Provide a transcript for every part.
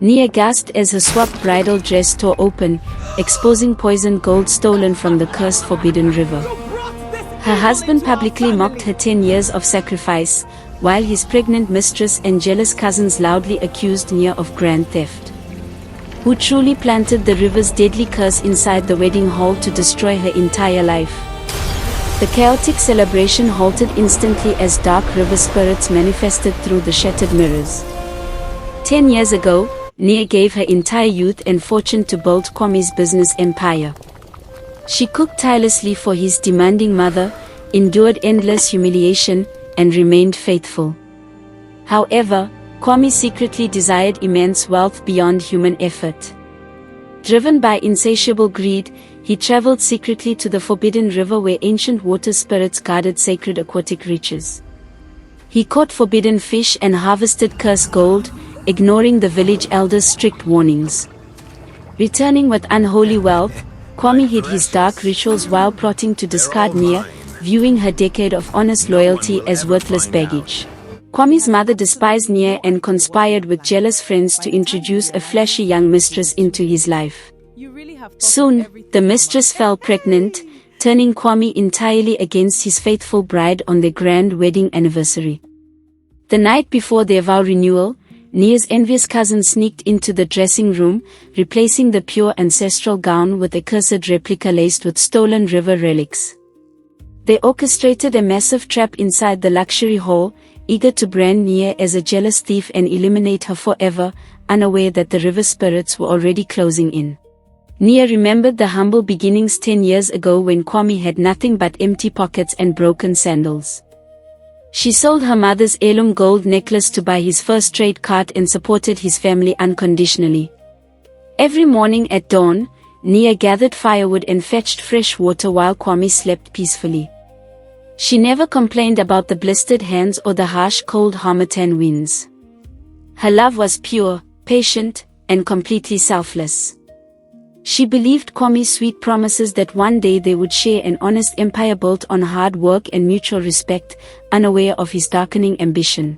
Nia gasped as her swapped bridal dress tore open, exposing poisoned gold stolen from the cursed Forbidden River. Her husband publicly mocked her 10 years of sacrifice, while his pregnant mistress and jealous cousins loudly accused Nia of grand theft. Who truly planted the river's deadly curse inside the wedding hall to destroy her entire life? The chaotic celebration halted instantly as dark river spirits manifested through the shattered mirrors. 10 years ago, Nia gave her entire youth and fortune to build Kwame's business empire. She cooked tirelessly for his demanding mother, endured endless humiliation, and remained faithful. However, Kwame secretly desired immense wealth beyond human effort. Driven by insatiable greed, he traveled secretly to the Forbidden River where ancient water spirits guarded sacred aquatic riches. He caught forbidden fish and harvested cursed gold, ignoring the village elders' strict warnings. Returning with unholy wealth, Kwame hid his dark rituals while plotting to discard Nia, viewing her decade of honest loyalty as worthless baggage. Kwame's mother despised Nia and conspired with jealous friends to introduce a flashy young mistress into his life. Soon, the mistress fell pregnant, turning Kwame entirely against his faithful bride on their grand wedding anniversary. The night before their vow renewal, Nia's envious cousin sneaked into the dressing room, replacing the pure ancestral gown with a cursed replica laced with stolen river relics. They orchestrated a massive trap inside the luxury hall, eager to brand Nia as a jealous thief and eliminate her forever, unaware that the river spirits were already closing in. Nia remembered the humble beginnings 10 years ago when Kwame had nothing but empty pockets and broken sandals. She sold her mother's heirloom gold necklace to buy his first trade cart and supported his family unconditionally. Every morning at dawn, Nia gathered firewood and fetched fresh water while Kwame slept peacefully. She never complained about the blistered hands or the harsh cold harmattan winds. Her love was pure, patient, and completely selfless. She believed Kwame's sweet promises that one day they would share an honest empire built on hard work and mutual respect, unaware of his darkening ambition.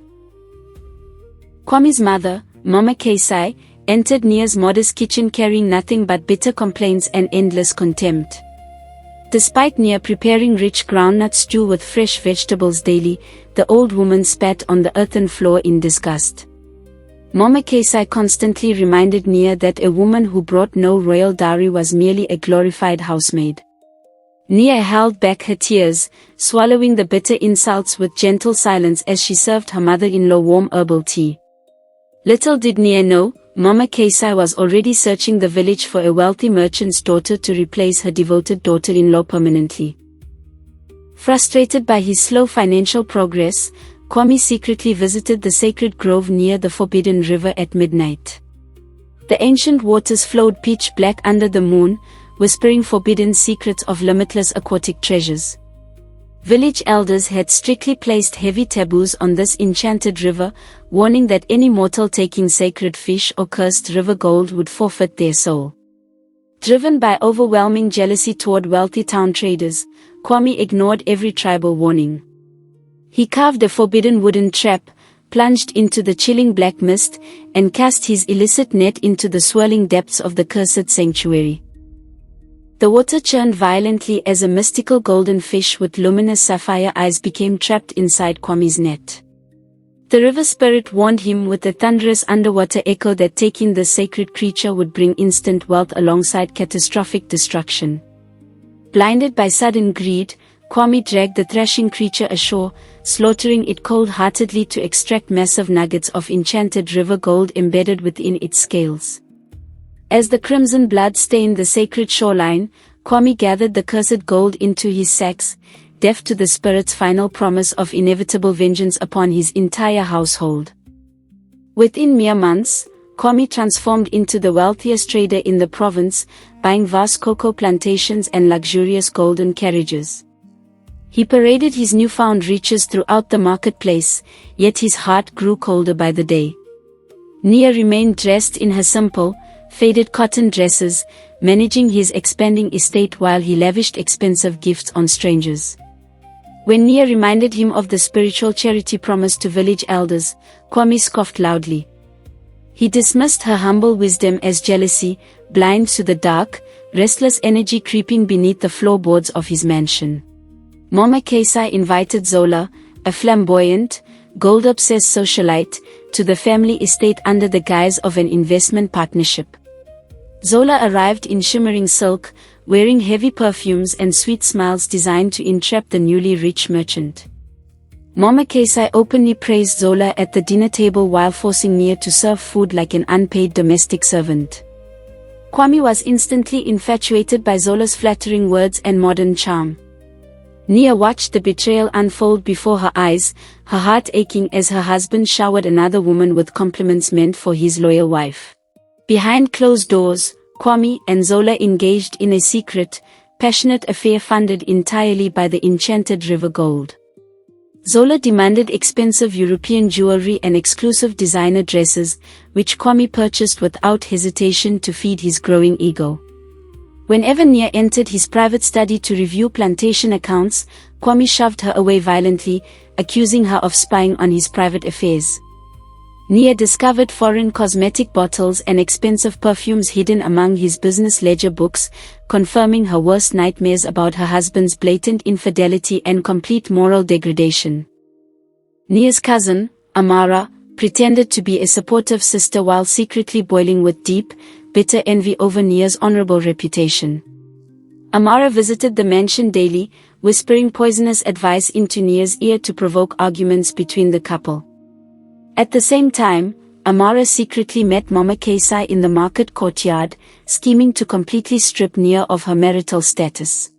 Kwame's mother, Mama Keisai, entered Nia's modest kitchen carrying nothing but bitter complaints and endless contempt. Despite Nia preparing rich groundnut stew with fresh vegetables daily, the old woman spat on the earthen floor in disgust. Mama Keisai constantly reminded Nia that a woman who brought no royal dowry was merely a glorified housemaid. Nia held back her tears, swallowing the bitter insults with gentle silence as she served her mother-in-law warm herbal tea. Little did Nia know, Mama Keisai was already searching the village for a wealthy merchant's daughter to replace her devoted daughter-in-law permanently. Frustrated by his slow financial progress, Kwame secretly visited the sacred grove near the Forbidden River at midnight. The ancient waters flowed pitch black under the moon, whispering forbidden secrets of limitless aquatic treasures. Village elders had strictly placed heavy taboos on this enchanted river, warning that any mortal taking sacred fish or cursed river gold would forfeit their soul. Driven by overwhelming jealousy toward wealthy town traders, Kwame ignored every tribal warning. He carved a forbidden wooden trap, plunged into the chilling black mist, and cast his illicit net into the swirling depths of the cursed sanctuary. The water churned violently as a mystical golden fish with luminous sapphire eyes became trapped inside Kwame's net. The river spirit warned him with a thunderous underwater echo that taking the sacred creature would bring instant wealth alongside catastrophic destruction. Blinded by sudden greed, Kwame dragged the thrashing creature ashore, slaughtering it cold-heartedly to extract massive nuggets of enchanted river gold embedded within its scales. As the crimson blood stained the sacred shoreline, Kwame gathered the cursed gold into his sacks, deaf to the spirit's final promise of inevitable vengeance upon his entire household. Within mere months, Kwame transformed into the wealthiest trader in the province, buying vast cocoa plantations and luxurious golden carriages. He paraded his newfound riches throughout the marketplace, yet his heart grew colder by the day. Nia remained dressed in her simple, faded cotton dresses, managing his expanding estate while he lavished expensive gifts on strangers. When Nia reminded him of the spiritual charity promised to village elders, Kwame scoffed loudly. He dismissed her humble wisdom as jealousy, blind to the dark, restless energy creeping beneath the floorboards of his mansion. Mama Kesai invited Zola, a flamboyant, gold-obsessed socialite, to the family estate under the guise of an investment partnership. Zola arrived in shimmering silk, wearing heavy perfumes and sweet smiles designed to entrap the newly rich merchant. Mama Kesai openly praised Zola at the dinner table while forcing Nia to serve food like an unpaid domestic servant. Kwame was instantly infatuated by Zola's flattering words and modern charm. Nia watched the betrayal unfold before her eyes, her heart aching as her husband showered another woman with compliments meant for his loyal wife. Behind closed doors, Kwame and Zola engaged in a secret, passionate affair funded entirely by the enchanted river gold. Zola demanded expensive European jewelry and exclusive designer dresses, which Kwame purchased without hesitation to feed his growing ego. Whenever Nia entered his private study to review plantation accounts, Kwame shoved her away violently, accusing her of spying on his private affairs. Nia discovered foreign cosmetic bottles and expensive perfumes hidden among his business ledger books, confirming her worst nightmares about her husband's blatant infidelity and complete moral degradation. Nia's cousin, Amara, pretended to be a supportive sister while secretly boiling with deep, bitter envy over Nia's honorable reputation. Amara visited the mansion daily, whispering poisonous advice into Nia's ear to provoke arguments between the couple. At the same time, Amara secretly met Mama Kesai in the market courtyard, scheming to completely strip Nia of her marital status.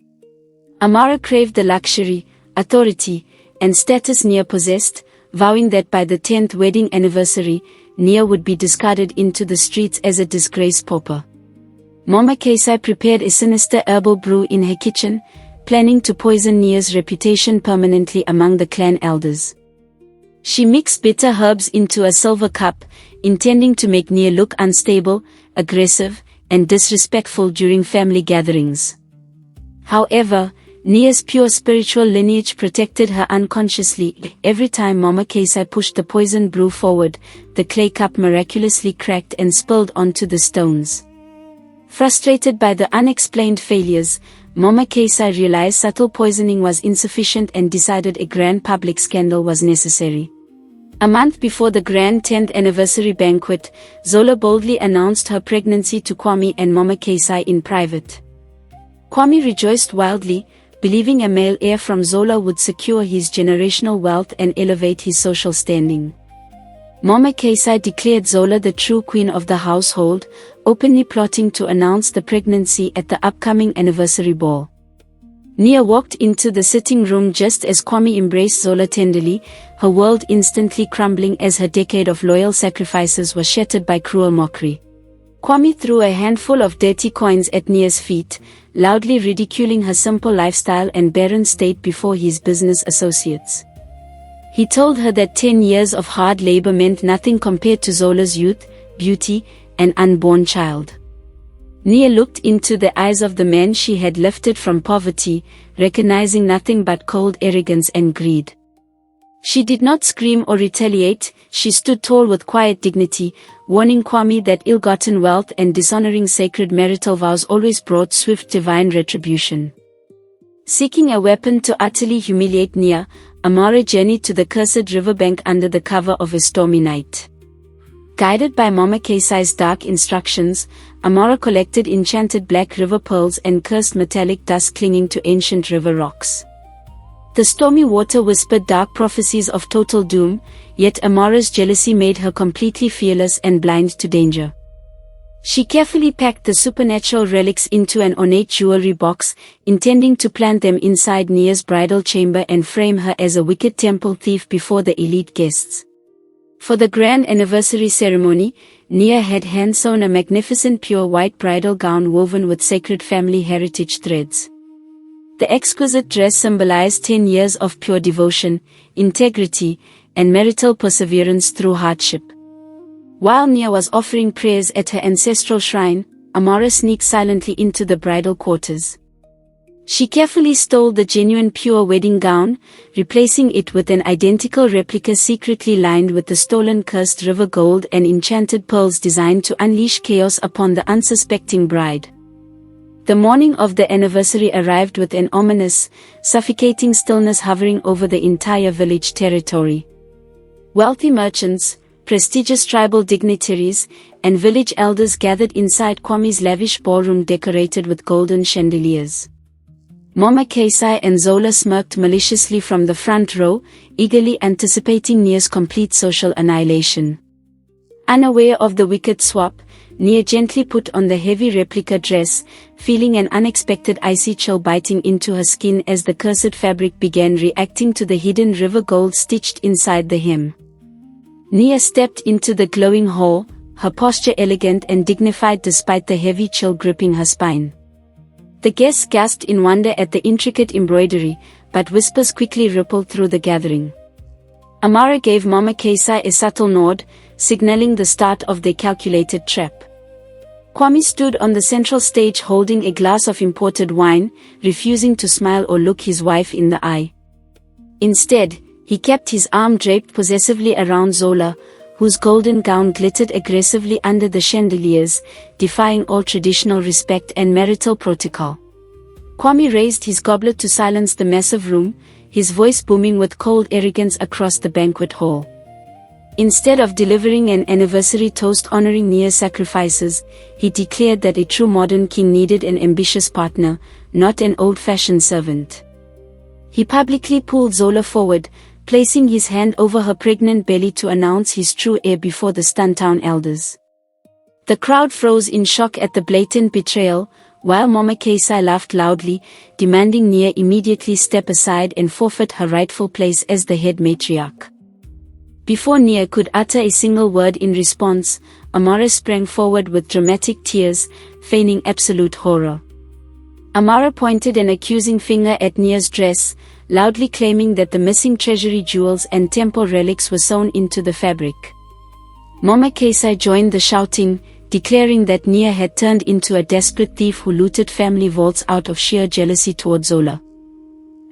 Amara craved the luxury, authority, and status Nia possessed, vowing that by the 10th wedding anniversary, Nia would be discarded into the streets as a disgraced pauper. Mama Kesai prepared a sinister herbal brew in her kitchen, planning to poison Nia's reputation permanently among the clan elders. She mixed bitter herbs into a silver cup, intending to make Nia look unstable, aggressive, and disrespectful during family gatherings. However, Nia's pure spiritual lineage protected her unconsciously. Every time Mama Kesai pushed the poison brew forward, the clay cup miraculously cracked and spilled onto the stones. Frustrated by the unexplained failures, Mama Kesai realized subtle poisoning was insufficient and decided a grand public scandal was necessary. A month before the grand 10th anniversary banquet, Zola boldly announced her pregnancy to Kwame and Mama Kesai in private. Kwame rejoiced wildly, believing a male heir from Zola would secure his generational wealth and elevate his social standing. Mama Kesai declared Zola the true queen of the household, openly plotting to announce the pregnancy at the upcoming anniversary ball. Nia walked into the sitting room just as Kwame embraced Zola tenderly, her world instantly crumbling as her decade of loyal sacrifices was shattered by cruel mockery. Kwame threw a handful of dirty coins at Nia's feet, loudly ridiculing her simple lifestyle and barren state before his business associates. He told her that 10 years of hard labor meant nothing compared to Zola's youth, beauty, and unborn child. Nia looked into the eyes of the man she had lifted from poverty, recognizing nothing but cold arrogance and greed. She did not scream or retaliate, she stood tall with quiet dignity, warning Kwame that ill-gotten wealth and dishonoring sacred marital vows always brought swift divine retribution. Seeking a weapon to utterly humiliate Nia, Amara journeyed to the cursed riverbank under the cover of a stormy night. Guided by Mama Kesai's dark instructions, Amara collected enchanted black river pearls and cursed metallic dust clinging to ancient river rocks. The stormy water whispered dark prophecies of total doom, yet Amara's jealousy made her completely fearless and blind to danger. She carefully packed the supernatural relics into an ornate jewelry box, intending to plant them inside Nia's bridal chamber and frame her as a wicked temple thief before the elite guests. For the grand anniversary ceremony, Nia had hand-sewn a magnificent pure white bridal gown woven with sacred family heritage threads. The exquisite dress symbolized 10 years of pure devotion, integrity, and marital perseverance through hardship. While Nia was offering prayers at her ancestral shrine, Amara sneaked silently into the bridal quarters. She carefully stole the genuine pure wedding gown, replacing it with an identical replica secretly lined with the stolen cursed river gold and enchanted pearls designed to unleash chaos upon the unsuspecting bride. The morning of the anniversary arrived with an ominous, suffocating stillness hovering over the entire village territory. Wealthy merchants, prestigious tribal dignitaries, and village elders gathered inside Kwame's lavish ballroom decorated with golden chandeliers. Mama Kesai and Zola smirked maliciously from the front row, eagerly anticipating Nia's complete social annihilation. Unaware of the wicked swap, Nia gently put on the heavy replica dress, feeling an unexpected icy chill biting into her skin as the cursed fabric began reacting to the hidden river gold stitched inside the hem. Nia stepped into the glowing hall, her posture elegant and dignified despite the heavy chill gripping her spine. The guests gasped in wonder at the intricate embroidery, but whispers quickly rippled through the gathering. Amara gave Mama Kesai a subtle nod, signaling the start of their calculated trap. Kwame stood on the central stage holding a glass of imported wine, refusing to smile or look his wife in the eye. Instead, he kept his arm draped possessively around Zola, whose golden gown glittered aggressively under the chandeliers, defying all traditional respect and marital protocol. Kwame raised his goblet to silence the massive room, his voice booming with cold arrogance across the banquet hall. Instead of delivering an anniversary toast honoring Nia's sacrifices, he declared that a true modern king needed an ambitious partner, not an old-fashioned servant. He publicly pulled Zola forward, placing his hand over her pregnant belly to announce his true heir before the stunned town elders. The crowd froze in shock at the blatant betrayal, while Mama Kesai laughed loudly, demanding Nia immediately step aside and forfeit her rightful place as the head matriarch. Before Nia could utter a single word in response, Amara sprang forward with dramatic tears, feigning absolute horror. Amara pointed an accusing finger at Nia's dress, loudly claiming that the missing treasury jewels and temple relics were sewn into the fabric. Mama Kesai joined the shouting, declaring that Nia had turned into a desperate thief who looted family vaults out of sheer jealousy toward Zola.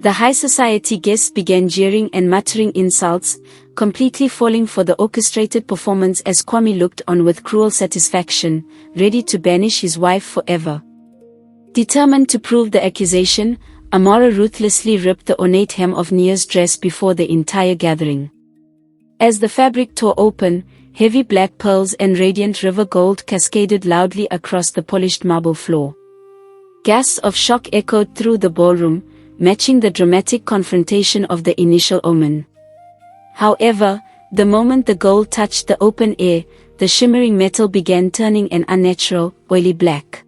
The high society guests began jeering and muttering insults, completely falling for the orchestrated performance as Kwame looked on with cruel satisfaction, ready to banish his wife forever. Determined to prove the accusation, Amara ruthlessly ripped the ornate hem of Nia's dress before the entire gathering. As the fabric tore open, heavy black pearls and radiant river gold cascaded loudly across the polished marble floor. Gasps of shock echoed through the ballroom, matching the dramatic confrontation of the initial omen. However, the moment the gold touched the open air, the shimmering metal began turning an unnatural, oily black.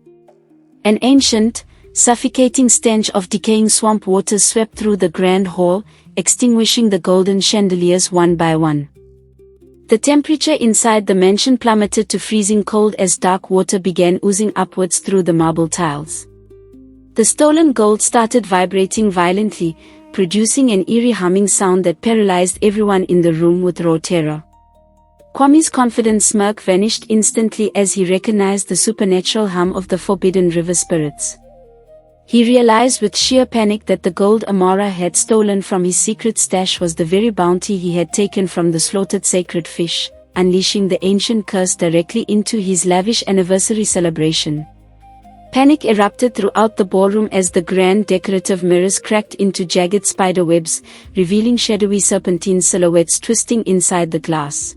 An ancient, suffocating stench of decaying swamp water swept through the grand hall, extinguishing the golden chandeliers one by one. The temperature inside the mansion plummeted to freezing cold as dark water began oozing upwards through the marble tiles. The stolen gold started vibrating violently, producing an eerie humming sound that paralyzed everyone in the room with raw terror. Kwame's confident smirk vanished instantly as he recognized the supernatural hum of the forbidden river spirits. He realized with sheer panic that the gold Amara had stolen from his secret stash was the very bounty he had taken from the slaughtered sacred fish, unleashing the ancient curse directly into his lavish anniversary celebration. Panic erupted throughout the ballroom as the grand decorative mirrors cracked into jagged spider webs, revealing shadowy serpentine silhouettes twisting inside the glass.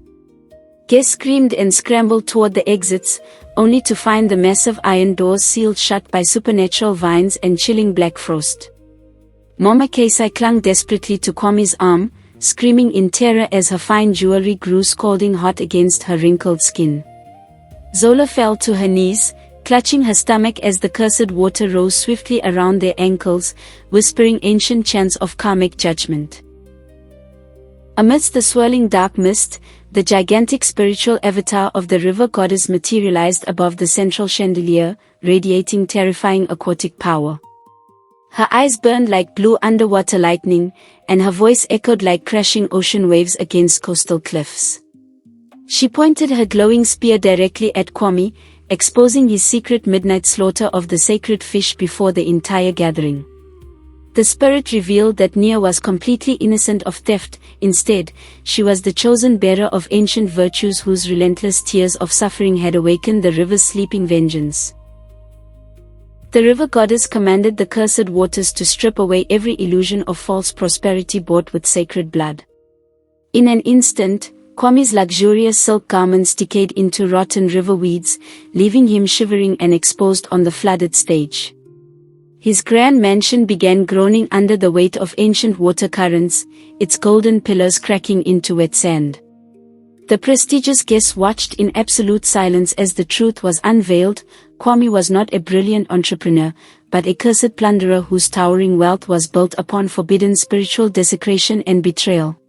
Guests screamed and scrambled toward the exits, only to find the massive iron doors sealed shut by supernatural vines and chilling black frost. Mama Kesai clung desperately to Kwame's arm, screaming in terror as her fine jewelry grew scalding hot against her wrinkled skin. Zola fell to her knees, clutching her stomach as the cursed water rose swiftly around their ankles, whispering ancient chants of karmic judgment. Amidst the swirling dark mist, the gigantic spiritual avatar of the river goddess materialized above the central chandelier, radiating terrifying aquatic power. Her eyes burned like blue underwater lightning, and her voice echoed like crashing ocean waves against coastal cliffs. She pointed her glowing spear directly at Kwame, exposing his secret midnight slaughter of the sacred fish before the entire gathering. The spirit revealed that Nia was completely innocent of theft. Instead, she was the chosen bearer of ancient virtues whose relentless tears of suffering had awakened the river's sleeping vengeance. The river goddess commanded the cursed waters to strip away every illusion of false prosperity bought with sacred blood. In an instant, Kwame's luxurious silk garments decayed into rotten river weeds, leaving him shivering and exposed on the flooded stage. His grand mansion began groaning under the weight of ancient water currents, its golden pillars cracking into wet sand. The prestigious guests watched in absolute silence as the truth was unveiled. Kwame was not a brilliant entrepreneur, but a cursed plunderer whose towering wealth was built upon forbidden spiritual desecration and betrayal.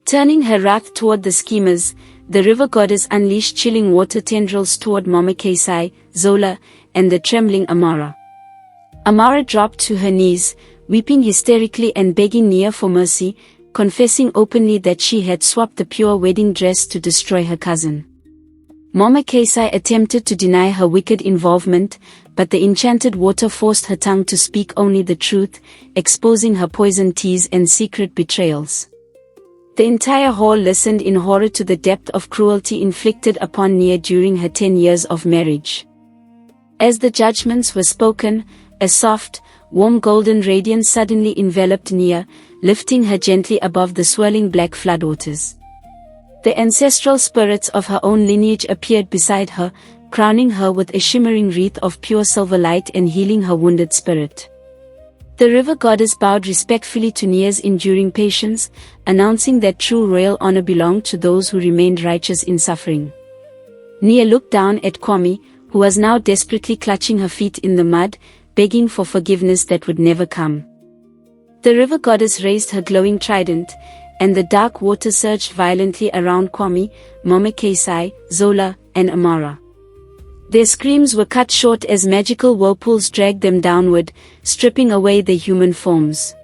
Turning her wrath toward the schemers, the river goddess unleashed chilling water tendrils toward Mama Kesai, Zola, and the trembling Amara. Amara dropped to her knees, weeping hysterically and begging Nia for mercy, confessing openly that she had swapped the pure wedding dress to destroy her cousin. Mama Kesai attempted to deny her wicked involvement, but the enchanted water forced her tongue to speak only the truth, exposing her poisoned teas and secret betrayals. The entire hall listened in horror to the depth of cruelty inflicted upon Nia during her 10 years of marriage. As the judgments were spoken, a soft, warm golden radiance suddenly enveloped Nia, lifting her gently above the swirling black floodwaters. The ancestral spirits of her own lineage appeared beside her, crowning her with a shimmering wreath of pure silver light and healing her wounded spirit. The river goddess bowed respectfully to Nia's enduring patience, announcing that true royal honor belonged to those who remained righteous in suffering. Nia looked down at Kwame, who was now desperately clutching her feet in the mud, begging for forgiveness that would never come. The river goddess raised her glowing trident, and the dark water surged violently around Kwame, Mama Kesai, Zola, and Amara. Their screams were cut short as magical whirlpools dragged them downward, stripping away their human forms.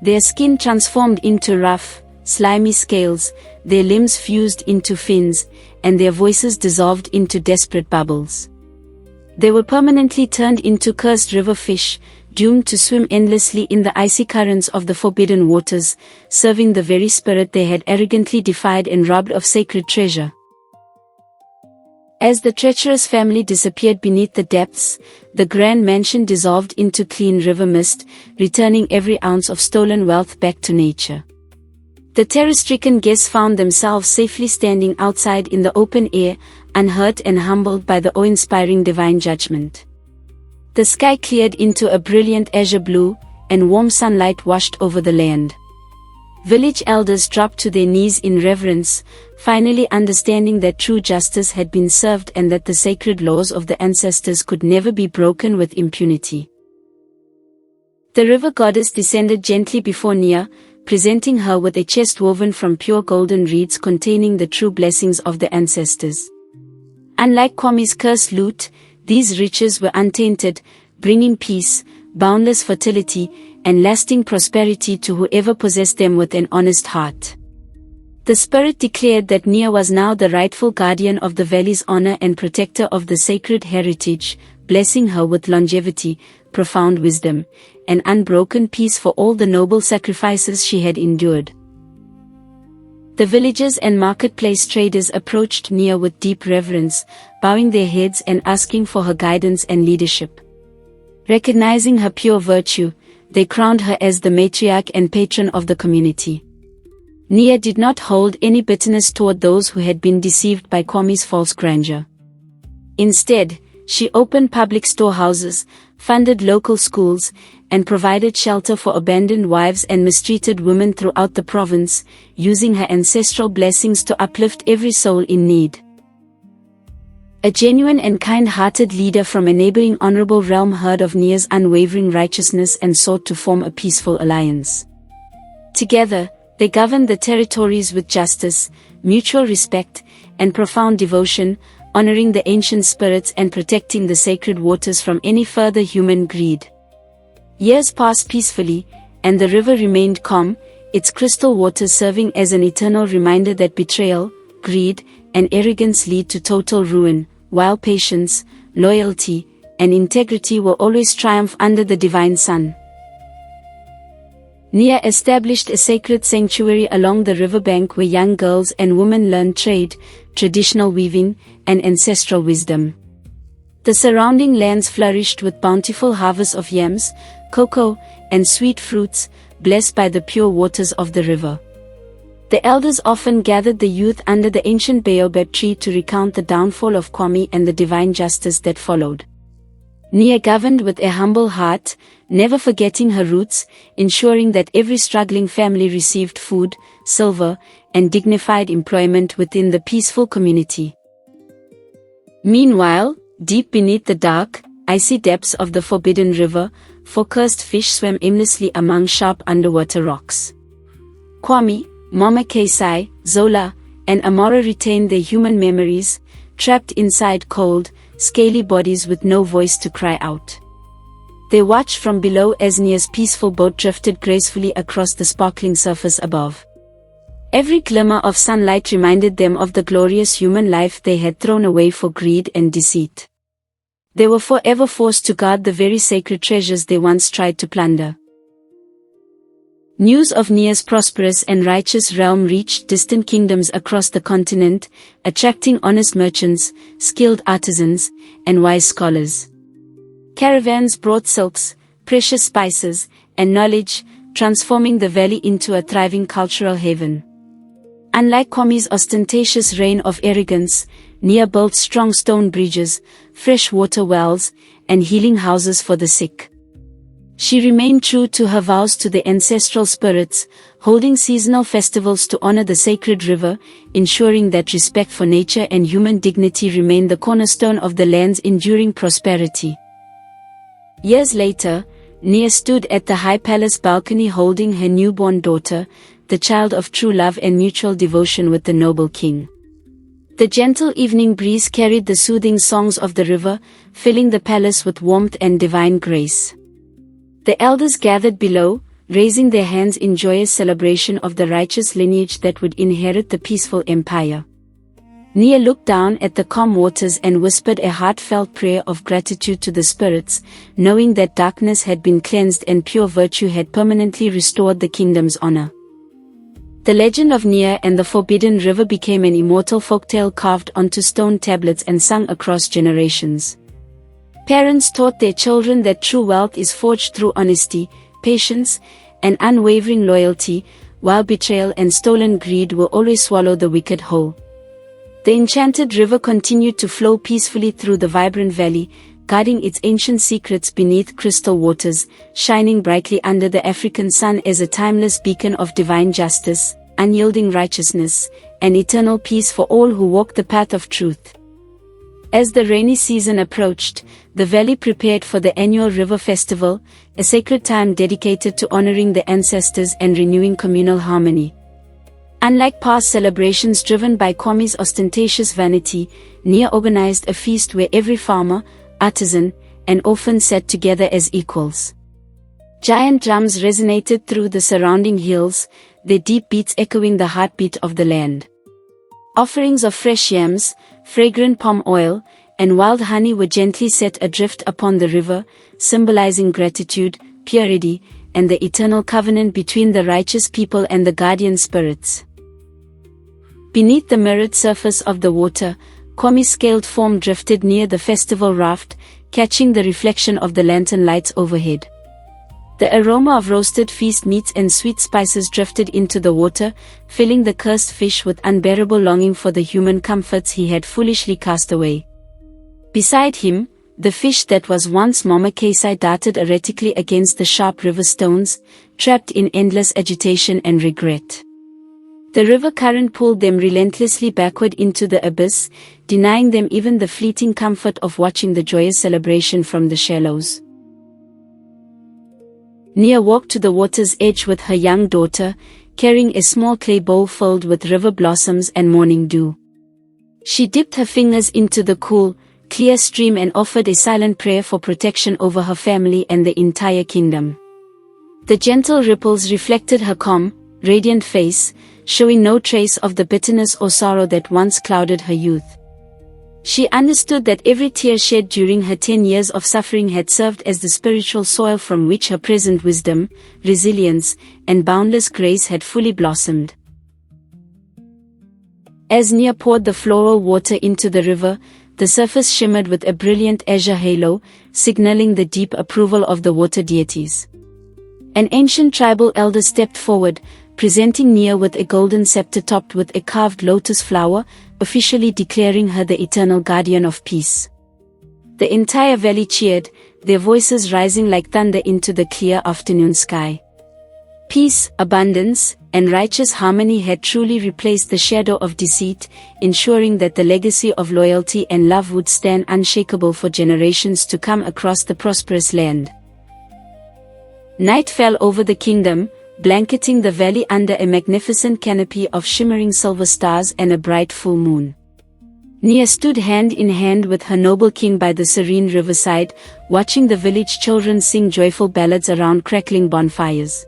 Their skin transformed into rough, slimy scales, their limbs fused into fins, and their voices dissolved into desperate bubbles. They were permanently turned into cursed river fish, doomed to swim endlessly in the icy currents of the forbidden waters, serving the very spirit they had arrogantly defied and robbed of sacred treasure. As the treacherous family disappeared beneath the depths, the grand mansion dissolved into clean river mist, returning every ounce of stolen wealth back to nature. The terror-stricken guests found themselves safely standing outside in the open air, unhurt and humbled by the awe-inspiring divine judgment. The sky cleared into a brilliant azure blue, and warm sunlight washed over the land. Village elders dropped to their knees in reverence, finally understanding that true justice had been served and that the sacred laws of the ancestors could never be broken with impunity. The river goddess descended gently before Nia, presenting her with a chest woven from pure golden reeds containing the true blessings of the ancestors. Unlike Kwame's cursed loot, these riches were untainted, bringing peace, boundless fertility, and lasting prosperity to whoever possessed them with an honest heart. The spirit declared that Nia was now the rightful guardian of the valley's honor and protector of the sacred heritage, blessing her with longevity, profound wisdom, and unbroken peace for all the noble sacrifices she had endured. The villagers and marketplace traders approached Nia with deep reverence, bowing their heads and asking for her guidance and leadership. Recognizing her pure virtue, they crowned her as the matriarch and patron of the community. Nia did not hold any bitterness toward those who had been deceived by Kwame's false grandeur. Instead, she opened public storehouses, funded local schools, and provided shelter for abandoned wives and mistreated women throughout the province, using her ancestral blessings to uplift every soul in need. A genuine and kind-hearted leader from a neighboring honorable realm heard of Nia's unwavering righteousness and sought to form a peaceful alliance. Together, they governed the territories with justice, mutual respect, and profound devotion, honoring the ancient spirits and protecting the sacred waters from any further human greed. Years passed peacefully, and the river remained calm, its crystal waters serving as an eternal reminder that betrayal, greed, and arrogance lead to total ruin, while patience, loyalty, and integrity will always triumph under the divine sun. Nia established a sacred sanctuary along the riverbank where young girls and women learned trade, traditional weaving, and ancestral wisdom. The surrounding lands flourished with bountiful harvests of yams, cocoa, and sweet fruits, blessed by the pure waters of the river. The elders often gathered the youth under the ancient baobab tree to recount the downfall of Kwame and the divine justice that followed. Nia governed with a humble heart, never forgetting her roots, ensuring that every struggling family received food, silver, and dignified employment within the peaceful community. Meanwhile, deep beneath the dark, icy depths of the forbidden river, four cursed fish swam aimlessly among sharp underwater rocks. Kwame, Mama Kesai, Zola, and Amora retained their human memories, trapped inside cold, scaly bodies with no voice to cry out. They watched from below as Nia's peaceful boat drifted gracefully across the sparkling surface above. Every glimmer of sunlight reminded them of the glorious human life they had thrown away for greed and deceit. They were forever forced to guard the very sacred treasures they once tried to plunder. News of Nia's prosperous and righteous realm reached distant kingdoms across the continent, attracting honest merchants, skilled artisans, and wise scholars. Caravans brought silks, precious spices, and knowledge, transforming the valley into a thriving cultural haven. Unlike Kwame's ostentatious reign of arrogance, Nia built strong stone bridges, fresh water wells, and healing houses for the sick. She remained true to her vows to the ancestral spirits, holding seasonal festivals to honor the sacred river, ensuring that respect for nature and human dignity remained the cornerstone of the land's enduring prosperity. Years later, Nia stood at the high palace balcony holding her newborn daughter, the child of true love and mutual devotion with the noble king. The gentle evening breeze carried the soothing songs of the river, filling the palace with warmth and divine grace. The elders gathered below, raising their hands in joyous celebration of the righteous lineage that would inherit the peaceful empire. Nia looked down at the calm waters and whispered a heartfelt prayer of gratitude to the spirits, knowing that darkness had been cleansed and pure virtue had permanently restored the kingdom's honor. The legend of Nia and the Forbidden River became an immortal folktale carved onto stone tablets and sung across generations. Parents taught their children that true wealth is forged through honesty, patience, and unwavering loyalty, while betrayal and stolen greed will always swallow the wicked whole. The enchanted river continued to flow peacefully through the vibrant valley, guarding its ancient secrets beneath crystal waters, shining brightly under the African sun as a timeless beacon of divine justice, unyielding righteousness, and eternal peace for all who walk the path of truth. As the rainy season approached, the valley prepared for the annual river festival, a sacred time dedicated to honoring the ancestors and renewing communal harmony. Unlike past celebrations driven by Kwame's ostentatious vanity, Nia organized a feast where every farmer, artisan, and orphan sat together as equals. Giant drums resonated through the surrounding hills, their deep beats echoing the heartbeat of the land. Offerings of fresh yams, fragrant palm oil, and wild honey were gently set adrift upon the river, symbolizing gratitude, purity, and the eternal covenant between the righteous people and the guardian spirits. Beneath the mirrored surface of the water, Kwame's scaled form drifted near the festival raft, catching the reflection of the lantern lights overhead. The aroma of roasted feast meats and sweet spices drifted into the water, filling the cursed fish with unbearable longing for the human comforts he had foolishly cast away. Beside him, the fish that was once Mama Kesai darted erratically against the sharp river stones, trapped in endless agitation and regret. The river current pulled them relentlessly backward into the abyss, denying them even the fleeting comfort of watching the joyous celebration from the shallows. Nia walked to the water's edge with her young daughter, carrying a small clay bowl filled with river blossoms and morning dew. She dipped her fingers into the cool, clear stream and offered a silent prayer for protection over her family and the entire kingdom. The gentle ripples reflected her calm, radiant face, showing no trace of the bitterness or sorrow that once clouded her youth. She understood that every tear shed during her 10 years of suffering had served as the spiritual soil from which her present wisdom, resilience, and boundless grace had fully blossomed. As Nia poured the floral water into the river, the surface shimmered with a brilliant azure halo, signaling the deep approval of the water deities. An ancient tribal elder stepped forward, presenting Nia with a golden scepter topped with a carved lotus flower, officially declaring her the eternal guardian of peace. The entire valley cheered, their voices rising like thunder into the clear afternoon sky. Peace, abundance, and righteous harmony had truly replaced the shadow of deceit, ensuring that the legacy of loyalty and love would stand unshakable for generations to come across the prosperous land. Night fell over the kingdom, blanketing the valley under a magnificent canopy of shimmering silver stars and a bright full moon. Nia stood hand in hand with her noble king by the serene riverside, watching the village children sing joyful ballads around crackling bonfires.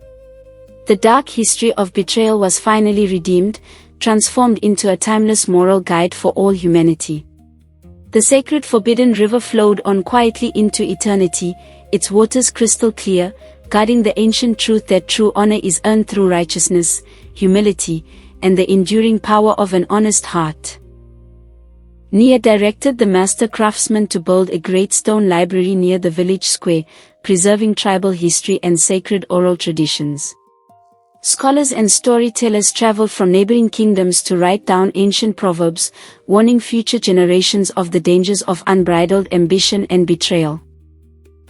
The dark history of betrayal was finally redeemed, transformed into a timeless moral guide for all humanity. The sacred forbidden river flowed on quietly into eternity, its waters crystal clear, guarding the ancient truth that true honor is earned through righteousness, humility, and the enduring power of an honest heart. Nia directed the master craftsman to build a great stone library near the village square, preserving tribal history and sacred oral traditions. Scholars and storytellers traveled from neighboring kingdoms to write down ancient proverbs, warning future generations of the dangers of unbridled ambition and betrayal.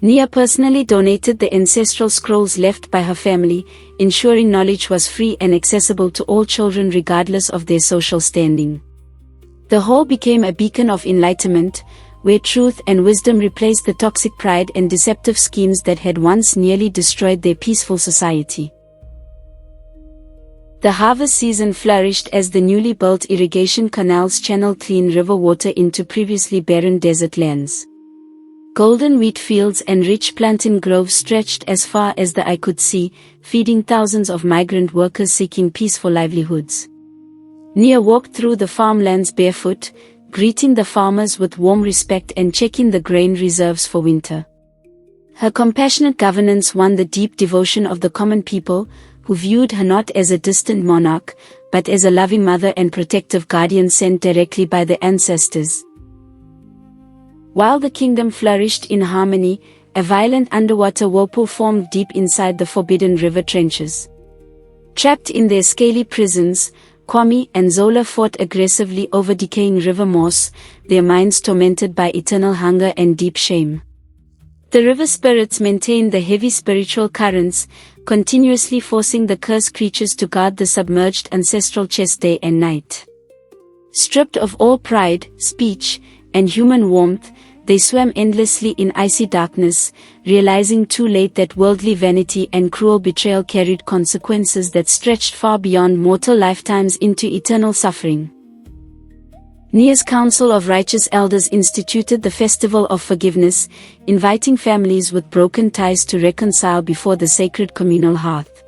Nia personally donated the ancestral scrolls left by her family, ensuring knowledge was free and accessible to all children regardless of their social standing. The whole became a beacon of enlightenment, where truth and wisdom replaced the toxic pride and deceptive schemes that had once nearly destroyed their peaceful society. The harvest season flourished as the newly built irrigation canals channeled clean river water into previously barren desert lands. Golden wheat fields and rich plantain groves stretched as far as the eye could see, feeding thousands of migrant workers seeking peaceful livelihoods. Nia walked through the farmlands barefoot, greeting the farmers with warm respect and checking the grain reserves for winter. Her compassionate governance won the deep devotion of the common people, who viewed her not as a distant monarch, but as a loving mother and protective guardian sent directly by the ancestors. While the kingdom flourished in harmony, a violent underwater whirlpool formed deep inside the forbidden river trenches. Trapped in their scaly prisons, Kwame and Zola fought aggressively over decaying river moss, their minds tormented by eternal hunger and deep shame. The river spirits maintained the heavy spiritual currents, continuously forcing the cursed creatures to guard the submerged ancestral chest day and night. Stripped of all pride, speech, and human warmth, they swam endlessly in icy darkness, realizing too late that worldly vanity and cruel betrayal carried consequences that stretched far beyond mortal lifetimes into eternal suffering. Nia's Council of Righteous Elders instituted the Festival of Forgiveness, inviting families with broken ties to reconcile before the sacred communal hearth.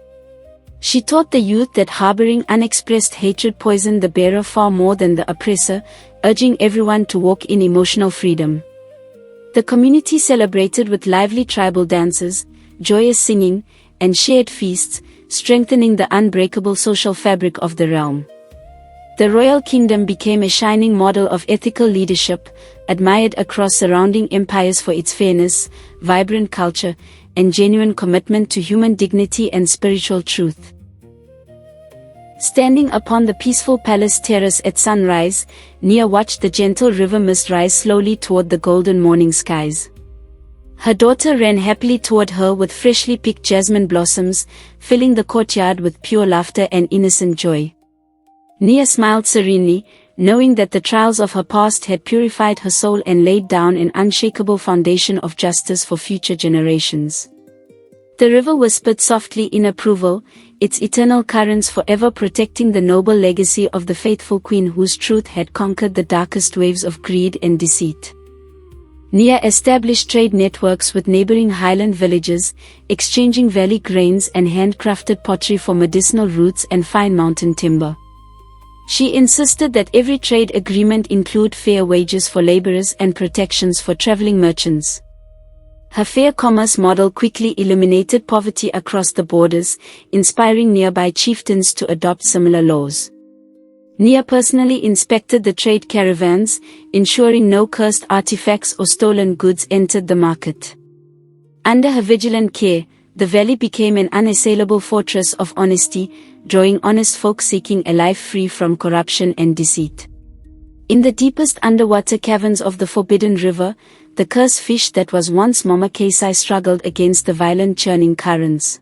She taught the youth that harboring unexpressed hatred poisoned the bearer far more than the oppressor, urging everyone to walk in emotional freedom. The community celebrated with lively tribal dances, joyous singing, and shared feasts, strengthening the unbreakable social fabric of the realm. The royal kingdom became a shining model of ethical leadership, admired across surrounding empires for its fairness, vibrant culture, and genuine commitment to human dignity and spiritual truth. Standing upon the peaceful palace terrace at sunrise, Nia watched the gentle river mist rise slowly toward the golden morning skies. Her daughter ran happily toward her with freshly picked jasmine blossoms, filling the courtyard with pure laughter and innocent joy. Nia smiled serenely, knowing that the trials of her past had purified her soul and laid down an unshakable foundation of justice for future generations. The river whispered softly in approval, its eternal currents forever protecting the noble legacy of the faithful queen whose truth had conquered the darkest waves of greed and deceit. Nia established trade networks with neighboring highland villages, exchanging valley grains and handcrafted pottery for medicinal roots and fine mountain timber. She insisted that every trade agreement include fair wages for laborers and protections for traveling merchants. Her fair commerce model quickly eliminated poverty across the borders, inspiring nearby chieftains to adopt similar laws. Nia personally inspected the trade caravans, ensuring no cursed artifacts or stolen goods entered the market. Under her vigilant care, the valley became an unassailable fortress of honesty, drawing honest folk seeking a life free from corruption and deceit. In the deepest underwater caverns of the Forbidden River, the cursed fish that was once Mama Kesai struggled against the violent churning currents.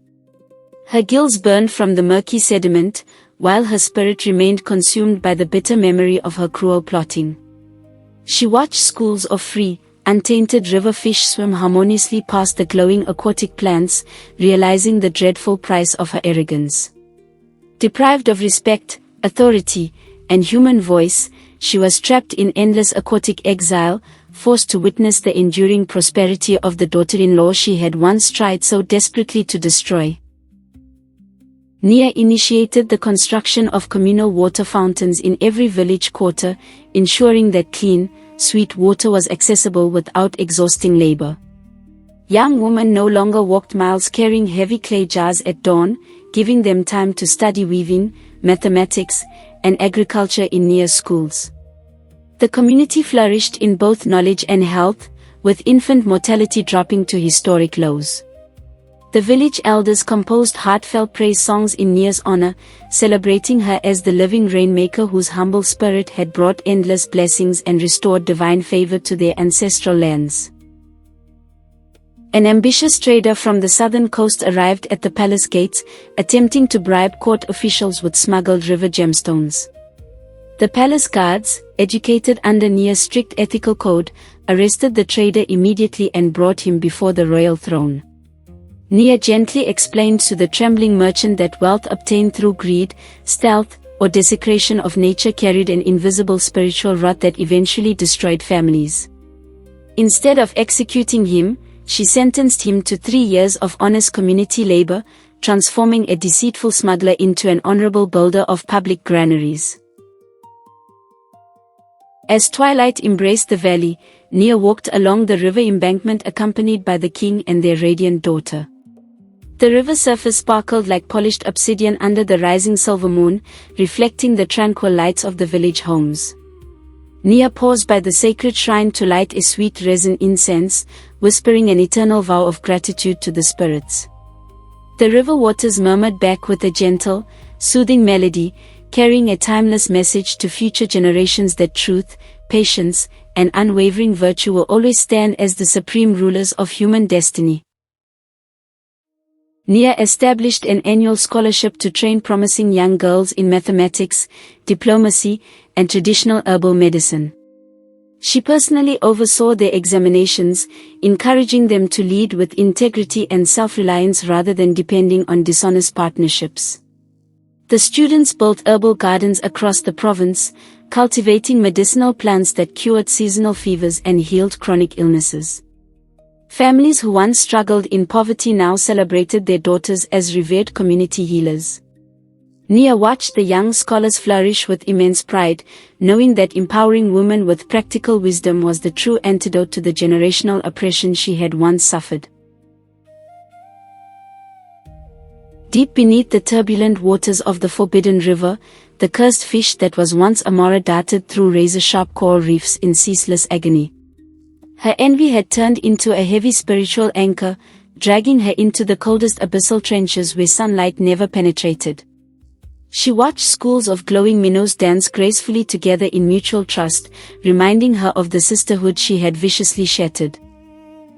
Her gills burned from the murky sediment, while her spirit remained consumed by the bitter memory of her cruel plotting. She watched schools of free, untainted river fish swim harmoniously past the glowing aquatic plants, realizing the dreadful price of her arrogance. Deprived of respect, authority, and human voice, she was trapped in endless aquatic exile, forced to witness the enduring prosperity of the daughter-in-law she had once tried so desperately to destroy. Nia initiated the construction of communal water fountains in every village quarter, ensuring that clean, sweet water was accessible without exhausting labor. Young women no longer walked miles carrying heavy clay jars at dawn, giving them time to study weaving, mathematics, and agriculture in Nia's schools. The community flourished in both knowledge and health, with infant mortality dropping to historic lows. The village elders composed heartfelt praise songs in Nia's honor, celebrating her as the living rainmaker whose humble spirit had brought endless blessings and restored divine favor to their ancestral lands. An ambitious trader from the southern coast arrived at the palace gates, attempting to bribe court officials with smuggled river gemstones. The palace guards, educated under Nia's strict ethical code, arrested the trader immediately and brought him before the royal throne. Nia gently explained to the trembling merchant that wealth obtained through greed, stealth, or desecration of nature carried an invisible spiritual rot that eventually destroyed families. Instead of executing him, she sentenced him to 3 years of honest community labor, transforming a deceitful smuggler into an honorable builder of public granaries. As twilight embraced the valley, Nia walked along the river embankment accompanied by the king and their radiant daughter. The river surface sparkled like polished obsidian under the rising silver moon, reflecting the tranquil lights of the village homes. Nia paused by the sacred shrine to light a sweet resin incense, whispering an eternal vow of gratitude to the spirits. The river waters murmured back with a gentle, soothing melody, carrying a timeless message to future generations that truth, patience, and unwavering virtue will always stand as the supreme rulers of human destiny. Nia established an annual scholarship to train promising young girls in mathematics, diplomacy, and traditional herbal medicine. She personally oversaw their examinations, encouraging them to lead with integrity and self-reliance rather than depending on dishonest partnerships. The students built herbal gardens across the province, cultivating medicinal plants that cured seasonal fevers and healed chronic illnesses. Families who once struggled in poverty now celebrated their daughters as revered community healers. Nia watched the young scholars flourish with immense pride, knowing that empowering women with practical wisdom was the true antidote to the generational oppression she had once suffered. Deep beneath the turbulent waters of the Forbidden River, the cursed fish that was once Amara darted through razor-sharp coral reefs in ceaseless agony. Her envy had turned into a heavy spiritual anchor, dragging her into the coldest abyssal trenches where sunlight never penetrated. She watched schools of glowing minnows dance gracefully together in mutual trust, reminding her of the sisterhood she had viciously shattered.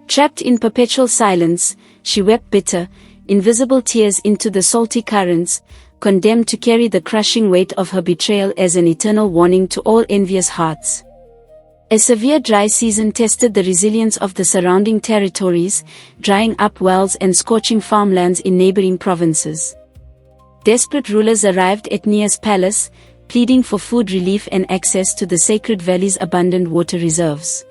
Trapped in perpetual silence, she wept bitter, invisible tears into the salty currents, condemned to carry the crushing weight of her betrayal as an eternal warning to all envious hearts. A severe dry season tested the resilience of the surrounding territories, drying up wells and scorching farmlands in neighboring provinces. Desperate rulers arrived at Nia's palace, pleading for food relief and access to the sacred valley's abundant water reserves.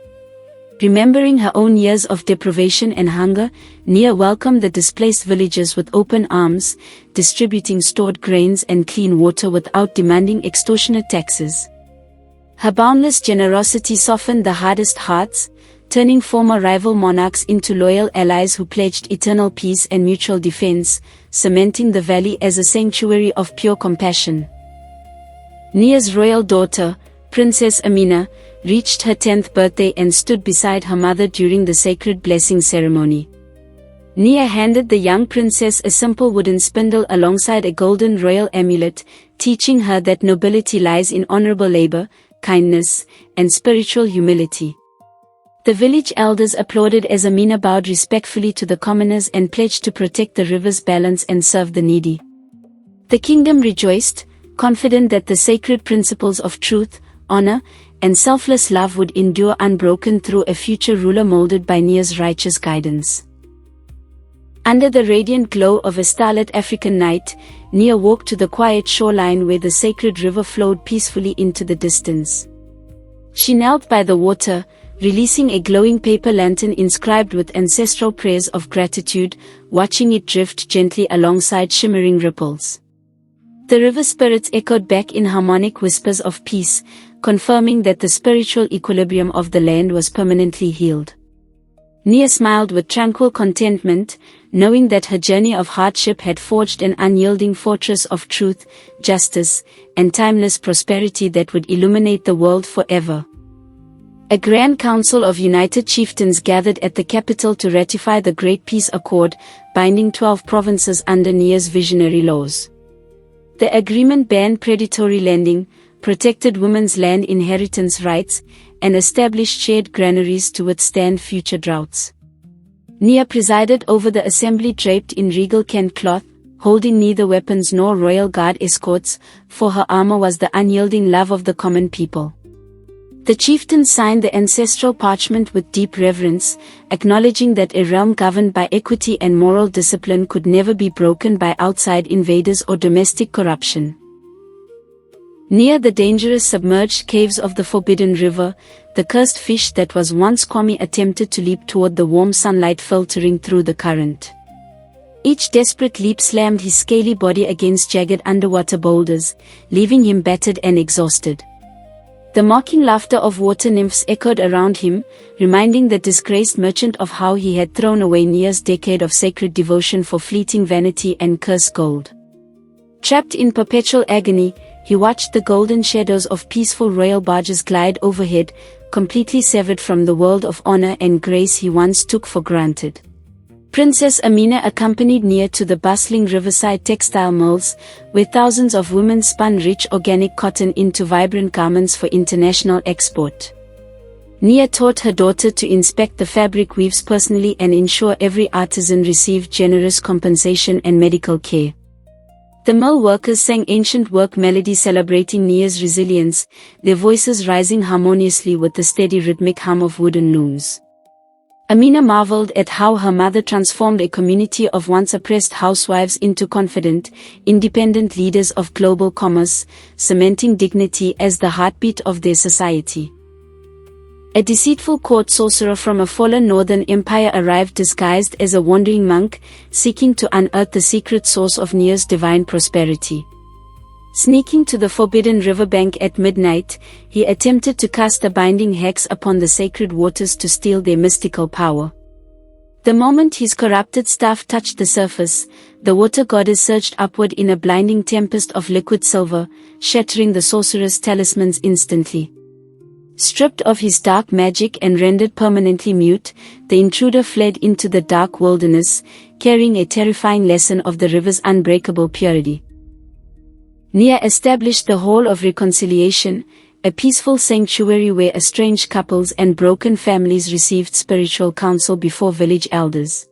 Remembering her own years of deprivation and hunger, Nia welcomed the displaced villagers with open arms, distributing stored grains and clean water without demanding extortionate taxes. Her boundless generosity softened the hardest hearts, turning former rival monarchs into loyal allies who pledged eternal peace and mutual defense, cementing the valley as a sanctuary of pure compassion. Nia's royal daughter, Princess Amina, reached her 10th birthday and stood beside her mother during the sacred blessing ceremony. Nia handed the young princess a simple wooden spindle alongside a golden royal amulet, teaching her that nobility lies in honorable labor, kindness, and spiritual humility. The village elders applauded as Amina bowed respectfully to the commoners and pledged to protect the river's balance and serve the needy. The kingdom rejoiced, confident that the sacred principles of truth, honor, and selfless love would endure unbroken through a future ruler molded by Nia's righteous guidance. Under the radiant glow of a starlit African night, Nia walked to the quiet shoreline where the sacred river flowed peacefully into the distance. She knelt by the water, releasing a glowing paper lantern inscribed with ancestral prayers of gratitude, watching it drift gently alongside shimmering ripples. The river spirits echoed back in harmonic whispers of peace, confirming that the spiritual equilibrium of the land was permanently healed. Nia smiled with tranquil contentment, knowing that her journey of hardship had forged an unyielding fortress of truth, justice, and timeless prosperity that would illuminate the world forever. A grand council of united chieftains gathered at the capital to ratify the Great Peace Accord, binding 12 provinces under Nia's visionary laws. The agreement banned predatory lending, protected women's land inheritance rights, and established shared granaries to withstand future droughts. Nia presided over the assembly draped in regal Kent cloth, holding neither weapons nor royal guard escorts, for her armor was the unyielding love of the common people. The chieftains signed the ancestral parchment with deep reverence, acknowledging that a realm governed by equity and moral discipline could never be broken by outside invaders or domestic corruption. Near the dangerous submerged caves of the Forbidden River, the cursed fish that was once Kwame attempted to leap toward the warm sunlight filtering through the current. Each desperate leap slammed his scaly body against jagged underwater boulders, leaving him battered and exhausted. The mocking laughter of water nymphs echoed around him, reminding the disgraced merchant of how he had thrown away Nia's decade of sacred devotion for fleeting vanity and cursed gold. Trapped in perpetual agony, he watched the golden shadows of peaceful royal barges glide overhead, completely severed from the world of honor and grace he once took for granted. Princess Amina accompanied Nia to the bustling riverside textile mills, where thousands of women spun rich organic cotton into vibrant garments for international export. Nia taught her daughter to inspect the fabric weaves personally and ensure every artisan received generous compensation and medical care. The mill workers sang ancient work melodies celebrating Nia's resilience, their voices rising harmoniously with the steady rhythmic hum of wooden looms. Amina marveled at how her mother transformed a community of once oppressed housewives into confident, independent leaders of global commerce, cementing dignity as the heartbeat of their society. A deceitful court sorcerer from a fallen northern empire arrived disguised as a wandering monk, seeking to unearth the secret source of Nia's divine prosperity. Sneaking to the forbidden riverbank at midnight, he attempted to cast a binding hex upon the sacred waters to steal their mystical power. The moment his corrupted staff touched the surface, the water goddess surged upward in a blinding tempest of liquid silver, shattering the sorcerer's talismans instantly. Stripped of his dark magic and rendered permanently mute, the intruder fled into the dark wilderness, carrying a terrifying lesson of the river's unbreakable purity. Nia established the Hall of Reconciliation, a peaceful sanctuary where estranged couples and broken families received spiritual counsel before village elders.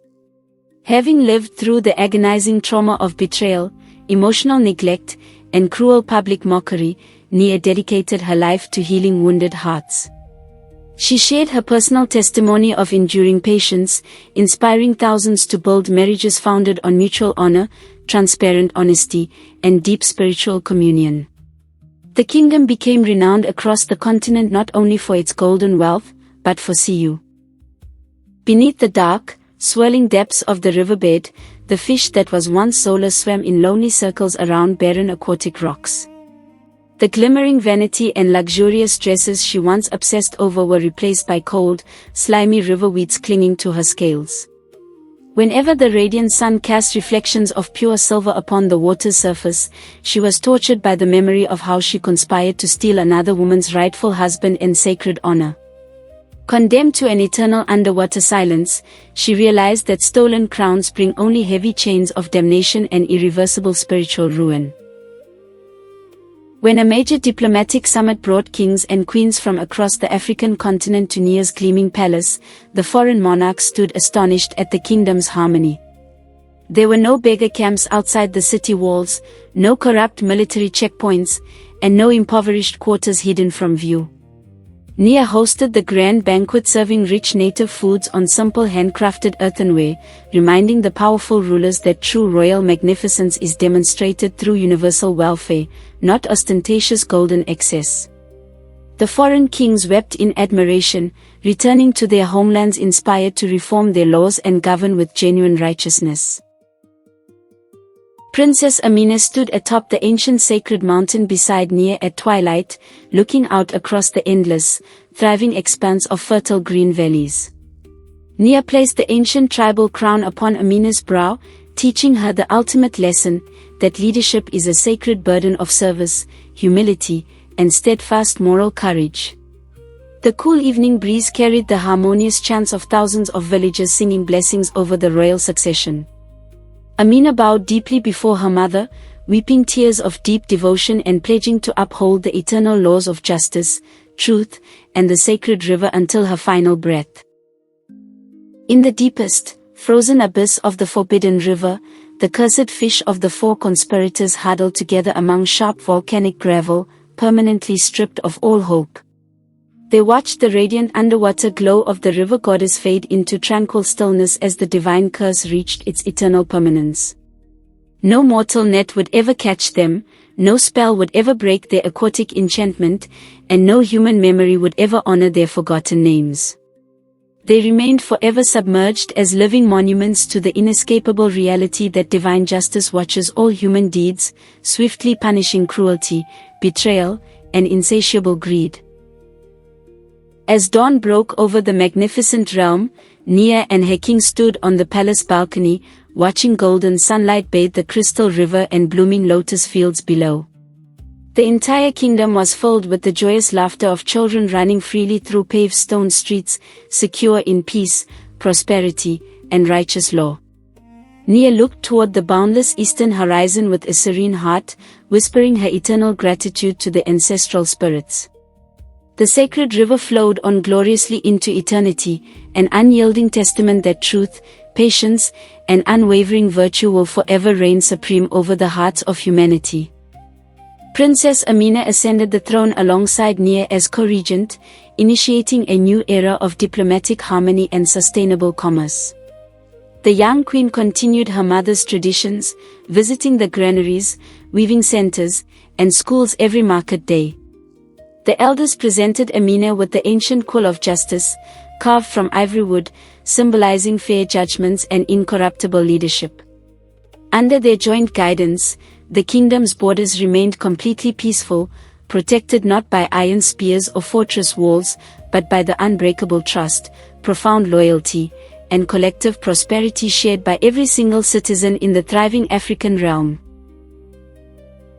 Having lived through the agonizing trauma of betrayal, emotional neglect, and cruel public mockery, Nia dedicated her life to healing wounded hearts. She shared her personal testimony of enduring patience, inspiring thousands to build marriages founded on mutual honor, transparent honesty, and deep spiritual communion. The kingdom became renowned across the continent not only for its golden wealth, but for Beneath the dark, swirling depths of the riverbed, the fish that was once soulless swam in lonely circles around barren aquatic rocks. The glimmering vanity and luxurious dresses she once obsessed over were replaced by cold, slimy river weeds clinging to her scales. Whenever the radiant sun cast reflections of pure silver upon the water's surface, she was tortured by the memory of how she conspired to steal another woman's rightful husband and sacred honor. Condemned to an eternal underwater silence, she realized that stolen crowns bring only heavy chains of damnation and irreversible spiritual ruin. When a major diplomatic summit brought kings and queens from across the African continent to Nia's gleaming palace, the foreign monarchs stood astonished at the kingdom's harmony. There were no beggar camps outside the city walls, no corrupt military checkpoints, and no impoverished quarters hidden from view. Nia hosted the grand banquet, serving rich native foods on simple handcrafted earthenware, reminding the powerful rulers that true royal magnificence is demonstrated through universal welfare, not ostentatious golden excess. The foreign kings wept in admiration, returning to their homelands inspired to reform their laws and govern with genuine righteousness. Princess Amina stood atop the ancient sacred mountain beside Nia at twilight, looking out across the endless, thriving expanse of fertile green valleys. Nia placed the ancient tribal crown upon Amina's brow, teaching her the ultimate lesson, that leadership is a sacred burden of service, humility, and steadfast moral courage. The cool evening breeze carried the harmonious chants of thousands of villagers singing blessings over the royal succession. Amina bowed deeply before her mother, weeping tears of deep devotion and pledging to uphold the eternal laws of justice, truth, and the sacred river until her final breath. In the deepest, frozen abyss of the forbidden river, the cursed fish of the four conspirators huddled together among sharp volcanic gravel, permanently stripped of all hope. They watched the radiant underwater glow of the river goddess fade into tranquil stillness as the divine curse reached its eternal permanence. No mortal net would ever catch them, no spell would ever break their aquatic enchantment, and no human memory would ever honor their forgotten names. They remained forever submerged as living monuments to the inescapable reality that divine justice watches all human deeds, swiftly punishing cruelty, betrayal, and insatiable greed. As dawn broke over the magnificent realm, Nia and her king stood on the palace balcony, watching golden sunlight bathe the crystal river and blooming lotus fields below. The entire kingdom was filled with the joyous laughter of children running freely through paved stone streets, secure in peace, prosperity, and righteous law. Nia looked toward the boundless eastern horizon with a serene heart, whispering her eternal gratitude to the ancestral spirits. The sacred river flowed on gloriously into eternity, an unyielding testament that truth, patience, and unwavering virtue will forever reign supreme over the hearts of humanity. Princess Amina ascended the throne alongside Nia as co-regent, initiating a new era of diplomatic harmony and sustainable commerce. The young queen continued her mother's traditions, visiting the granaries, weaving centers, and schools every market day. The elders presented Amina with the ancient quill of justice, carved from ivory wood, symbolizing fair judgments and incorruptible leadership. Under their joint guidance, the kingdom's borders remained completely peaceful, protected not by iron spears or fortress walls, but by the unbreakable trust, profound loyalty, and collective prosperity shared by every single citizen in the thriving African realm.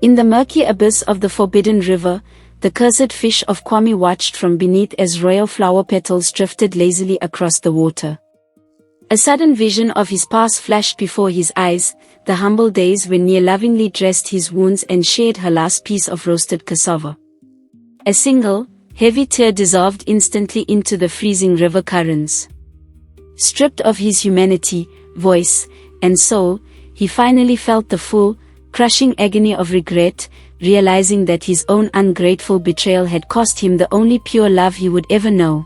In the murky abyss of the forbidden river, the cursed fish of Kwame watched from beneath as royal flower petals drifted lazily across the water. A sudden vision of his past flashed before his eyes, the humble days when Nia lovingly dressed his wounds and shared her last piece of roasted cassava. A single, heavy tear dissolved instantly into the freezing river currents. Stripped of his humanity, voice, and soul, he finally felt the full, crushing agony of regret, realizing that his own ungrateful betrayal had cost him the only pure love he would ever know.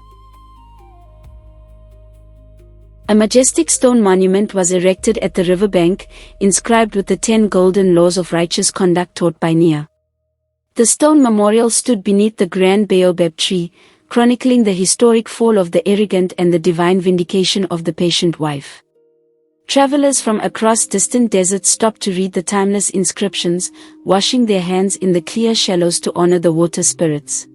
A majestic stone monument was erected at the riverbank, inscribed with the 10 golden laws of righteous conduct taught by Nia. The stone memorial stood beneath the grand baobab tree, chronicling the historic fall of the arrogant and the divine vindication of the patient wife. Travelers from across distant deserts stopped to read the timeless inscriptions, washing their hands in the clear shallows to honor the water spirits.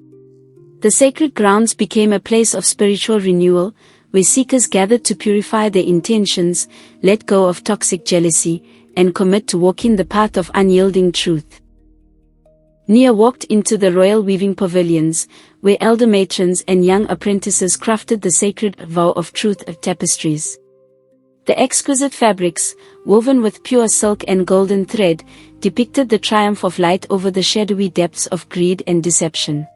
The sacred grounds became a place of spiritual renewal, where seekers gathered to purify their intentions, let go of toxic jealousy, and commit to walking the path of unyielding truth. Nia walked into the royal weaving pavilions, where elder matrons and young apprentices crafted the sacred vow of truth of tapestries. The exquisite fabrics, woven with pure silk and golden thread, depicted the triumph of light over the shadowy depths of greed and deception.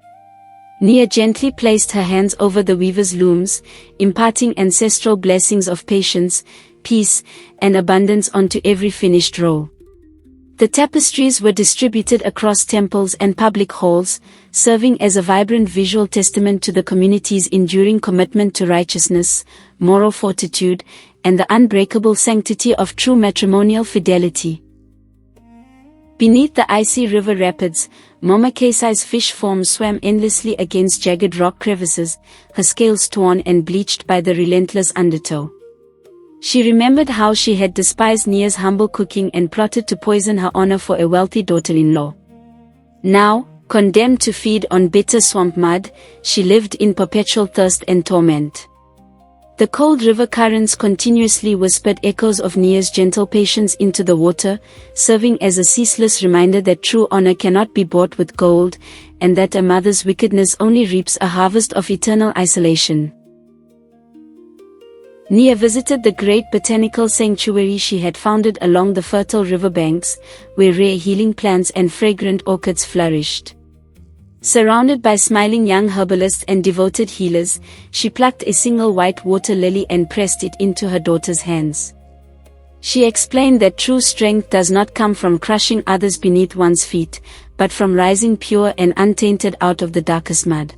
Nia gently placed her hands over the weaver's looms, imparting ancestral blessings of patience, peace, and abundance onto every finished roll. The tapestries were distributed across temples and public halls, serving as a vibrant visual testament to the community's enduring commitment to righteousness, moral fortitude, and the unbreakable sanctity of true matrimonial fidelity. Beneath the icy river rapids, Mama Kesai's fish form swam endlessly against jagged rock crevices, her scales torn and bleached by the relentless undertow. She remembered how she had despised Nia's humble cooking and plotted to poison her honor for a wealthy daughter-in-law. Now, condemned to feed on bitter swamp mud, she lived in perpetual thirst and torment. The cold river currents continuously whispered echoes of Nia's gentle patience into the water, serving as a ceaseless reminder that true honor cannot be bought with gold, and that a mother's wickedness only reaps a harvest of eternal isolation. Nia visited the great botanical sanctuary she had founded along the fertile riverbanks, where rare healing plants and fragrant orchids flourished. Surrounded by smiling young herbalists and devoted healers, she plucked a single white water lily and pressed it into her daughter's hands. She explained that true strength does not come from crushing others beneath one's feet, but from rising pure and untainted out of the darkest mud.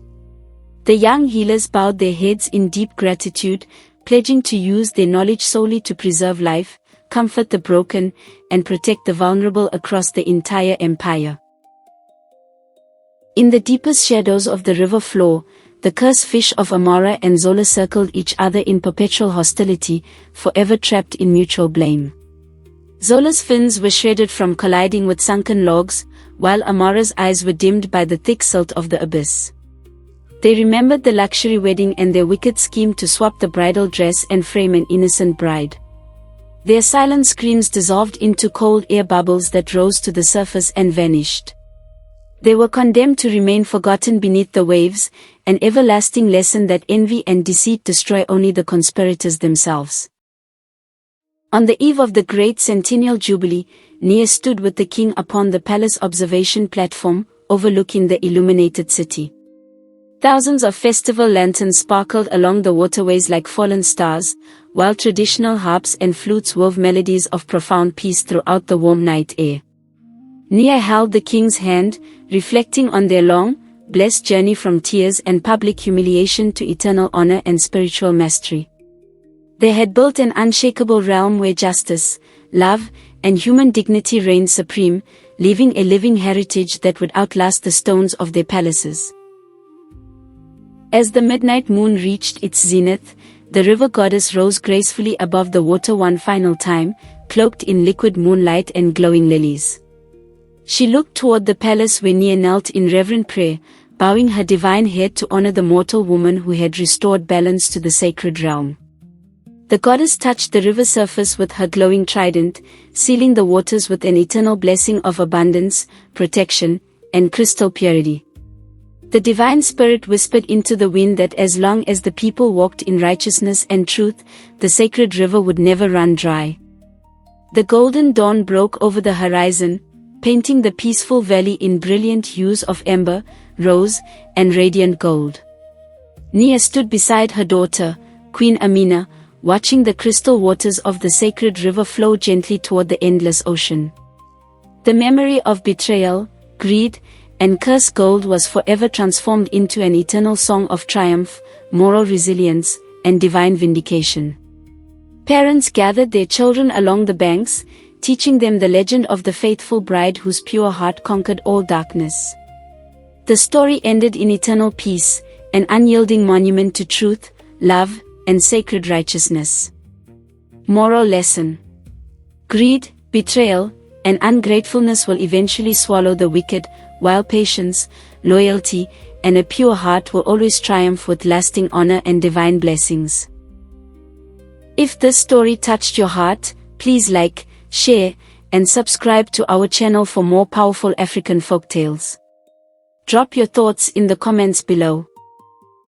The young healers bowed their heads in deep gratitude, pledging to use their knowledge solely to preserve life, comfort the broken, and protect the vulnerable across the entire empire. In the deepest shadows of the river floor, the cursed fish of Amara and Zola circled each other in perpetual hostility, forever trapped in mutual blame. Zola's fins were shredded from colliding with sunken logs, while Amara's eyes were dimmed by the thick silt of the abyss. They remembered the luxury wedding and their wicked scheme to swap the bridal dress and frame an innocent bride. Their silent screams dissolved into cold air bubbles that rose to the surface and vanished. They were condemned to remain forgotten beneath the waves, an everlasting lesson that envy and deceit destroy only the conspirators themselves. On the eve of the great centennial jubilee, Nia stood with the king upon the palace observation platform, overlooking the illuminated city. Thousands of festival lanterns sparkled along the waterways like fallen stars, while traditional harps and flutes wove melodies of profound peace throughout the warm night air. Nia held the king's hand, reflecting on their long, blessed journey from tears and public humiliation to eternal honor and spiritual mastery. They had built an unshakable realm where justice, love, and human dignity reigned supreme, leaving a living heritage that would outlast the stones of their palaces. As the midnight moon reached its zenith, the river goddess rose gracefully above the water one final time, cloaked in liquid moonlight and glowing lilies. She looked toward the palace where Nia knelt in reverent prayer, bowing her divine head to honor the mortal woman who had restored balance to the sacred realm. The goddess touched the river surface with her glowing trident, sealing the waters with an eternal blessing of abundance, protection, and crystal purity. The divine spirit whispered into the wind that as long as the people walked in righteousness and truth, the sacred river would never run dry. The golden dawn broke over the horizon, painting the peaceful valley in brilliant hues of amber, rose, and radiant gold. Nia stood beside her daughter, Queen Amina, watching the crystal waters of the sacred river flow gently toward the endless ocean. The memory of betrayal, greed, and cursed gold was forever transformed into an eternal song of triumph, moral resilience, and divine vindication. Parents gathered their children along the banks, teaching them the legend of the faithful bride whose pure heart conquered all darkness. The story ended in eternal peace, an unyielding monument to truth, love, and sacred righteousness. Moral lesson: greed, betrayal, and ungratefulness will eventually swallow the wicked, while patience, loyalty, and a pure heart will always triumph with lasting honor and divine blessings. If this story touched your heart, please like, share, and subscribe to our channel for more powerful African folktales. Drop your thoughts in the comments below.